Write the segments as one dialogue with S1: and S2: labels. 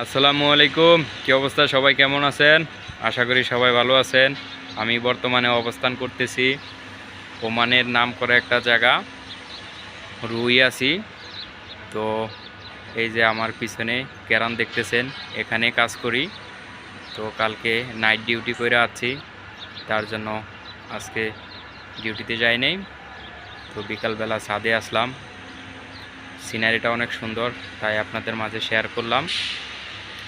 S1: আসসালামু আলাইকুম। কি অবস্থা, সবাই কেমন আছেন? আশা করি সবাই ভালো আছেন। আমি বর্তমানে অবস্থান করতেছি ওমানের নাম করা একটা জায়গা রুইয়াছি। তো এই যে আমার পিছনে ক্যারান দেখতেছেন, এখানে কাজ করি। তো কালকে নাইট ডিউটি করে আছি, তার জন্য আজকে ডিউটিতে যাই নাই। তো বিকালবেলা ছাদে আসলাম, সিনারিটা অনেক সুন্দর, তাই আপনাদের মাঝে শেয়ার করলাম।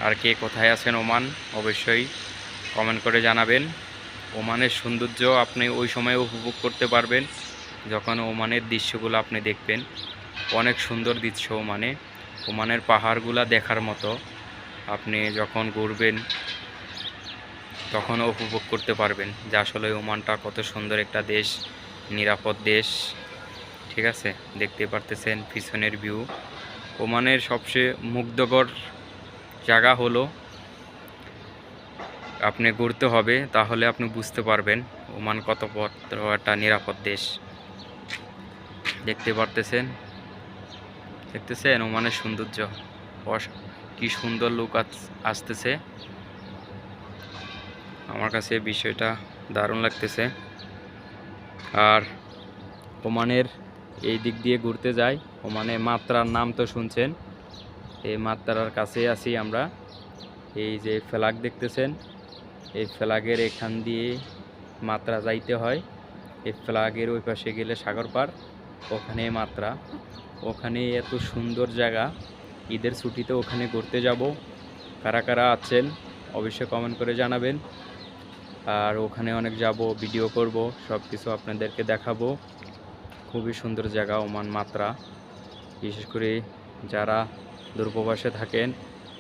S1: আর কে কোথায় আছেন ওমান, অবশ্যই কমেন্ট করে জানাবেন। ওমানের সৌন্দর্য আপনি ওই সময় উপভোগ করতে পারবেন যখন ওমানের দৃশ্যগুলো আপনি দেখবেন। অনেক সুন্দর দৃশ্য ওমানে, ওমানের পাহাড়গুলো দেখার মতো। আপনি যখন ঘুরবেন তখন উপভোগ করতে পারবেন যে আসলে ওমানটা কত সুন্দর একটা দেশ, নিরাপদ দেশ। ঠিক আছে, দেখতে পারতেছেন পিছনের ভিউ। ওমানের সবচেয়ে মুগ্ধকর জায়গা হলো, আপনি ঘুরতে হবে, তাহলে আপনি বুঝতে পারবেন ওমান কত বড় একটা নিরাপদ দেশ। দেখতেছেন ওমানের সৌন্দর্য, কি সুন্দর লোক আসতেছে। আমার কাছে বিষয়টা দারুণ লাগতেছে। আর ওমানের এই দিক দিয়ে ঘুরতে যাই, ওমানে মাত্রার নাম তো শুনছেন। এই মাত্রার কাছে আছি আমরা। এই যে ফ্ল্যাগ দেখতেছেন, এই ফ্ল্যাগের এখান দিয়ে মাত্রা যাইতে হয়। এই ফ্ল্যাগের ওই পাশে গেলে সাগর পার, ওখানে মাত্রা। ওখানে এত সুন্দর জায়গা, ঈদের ছুটিতে ওখানে ঘুরতে যাব। কারা কারা আছেন অবশ্যই কমেন্ট করে জানাবেন। আর ওখানে অনেক যাব, ভিডিও করব, সব কিছু আপনাদেরকে দেখাবো। খুবই সুন্দর জায়গা ওমান মাত্রা। বিশেষ করে যারা দূরপ্রবাসে থাকেন,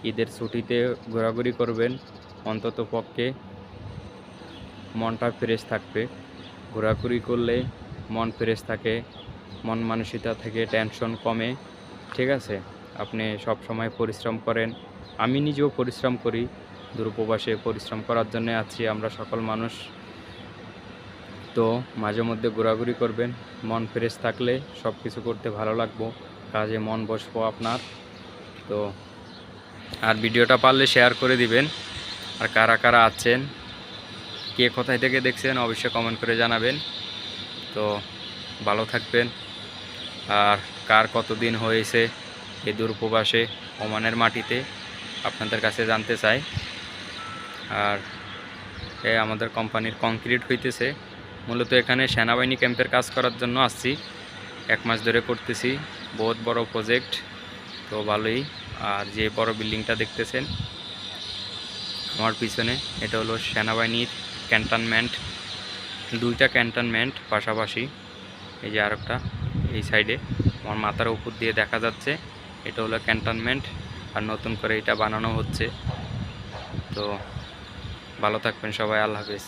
S1: ঈদের ছুটিতে ঘোরাঘুরি করবেন, অন্তত পক্ষে মনটা ফ্রেশ থাকবে। ঘোরাঘুরি করলে মন ফ্রেশ থাকে, মন মানসিকতা থেকে টেনশন কমে। ঠিক আছে, আপনি সব সময় পরিশ্রম করেন, আমি নিজেও পরিশ্রম করি। দূরপ্রবাসে পরিশ্রম করার জন্য আছি আমরা সকল মানুষ। তো মাঝে মধ্যে ঘোরাঘুরি করবেন, মন ফ্রেশ থাকলে সব কিছু করতে ভালো লাগবো, কাজে মন বসবো আপনার। তো আর ভিডিওটা পারলে শেয়ার করে দিবেন। আর কারা কারা আছেন, কে কোথায় থেকে দেখছেন অবশ্যই কমেন্ট করে জানাবেন। তো ভালো থাকবেন। আর কার কতদিন হয়েছে এই দূরপ্রবাসে ওমানের মাটিতে, আপনাদের কাছে জানতে চাই। আর আমাদের কোম্পানির কংক্রিট হইতেছে, মূলত এখানে সেনাবাহিনী ক্যাম্পের কাজ করার জন্য আসছি। 1 মাস ধরে করতেছি, বহুত বড় প্রজেক্ট, তো ভালোই। আর যে বড় বিল্ডিংটা দেখতেছেন আমার পিছনে, এটা হলো সেনাবাহিনীর ক্যান্টনমেন্ট। 2টা ক্যান্টনমেন্ট পাশাপাশি, এই যে আরেকটা এই সাইডে আমার মাথার উপর দিয়ে দেখা যাচ্ছে, এটা হলো ক্যান্টনমেন্ট। আর নতুন করে এটা বানানো হচ্ছে। তো ভালো থাকবেন সবাই, আল্লাহ হাফেজ।